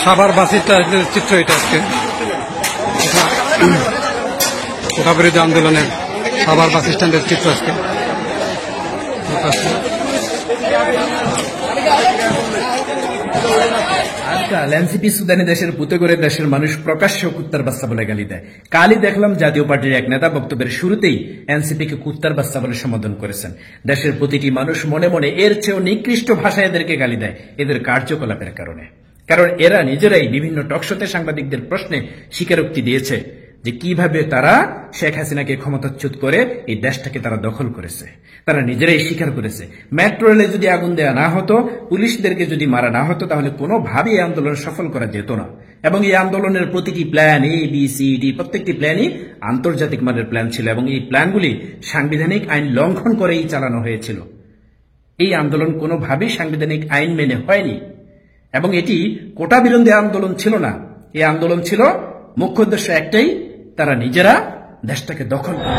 সাভার বাস স্ট্যান্ডের চিত্র এটা আজকে কোটা বিরোধী আন্দোলনের সাভার বাস স্ট্যান্ডের চিত্র আজকে। আজকাল এনসিপি সুদানি দেশের পুঁতে করে দেশের মানুষ প্রকাশ্য কুত্তার বাচ্চা বলে গালি দেয়। কালই দেখলাম জাতীয় পার্টির এক নেতা বক্তব্যের শুরুতেই এনসিপিকে কুত্তার বাচ্চা বলে সম্বোধন করেছেন। দেশের প্রতিটি মানুষ মনে মনে এর চেয়েও নিকৃষ্ট ভাষায় এদেরকে গালি দেয় এদের কার্যকলাপের কারণে। কারণ এরা নিজেরাই বিভিন্ন টকশোতে সাংবাদিকদের প্রশ্নে স্বীকারোক্তি দিয়েছে যে কিভাবে তারা শেখ হাসিনাকে ক্ষমতাচ্যুত করে এই দেশটাকে তারা দখল করেছে। তারা নিজেরাই স্বীকার করেছে মেট্রো রেলে যদি আগুন দেওয়া না হতো, পুলিশদেরকে যদি মারা না হতো, তাহলে কোনোভাবেই এই আন্দোলন সফল করা যেত না। এবং এই আন্দোলনের প্রতিটি প্ল্যান ABCD প্রত্যেকটি প্ল্যানই আন্তর্জাতিক মানের প্ল্যান ছিল এবং এই প্ল্যানগুলি সাংবিধানিক আইন লঙ্ঘন করেই চালানো হয়েছিল। এই আন্দোলন কোনোভাবেই সাংবিধানিক আইন মেনে হয়নি এবং এটি কোটা বিরোধী আন্দোলন ছিল না। এই আন্দোলন ছিল মুখ্য উদ্দেশ্য একটাই, তারা নিজেরা দেশটাকে দখল করে।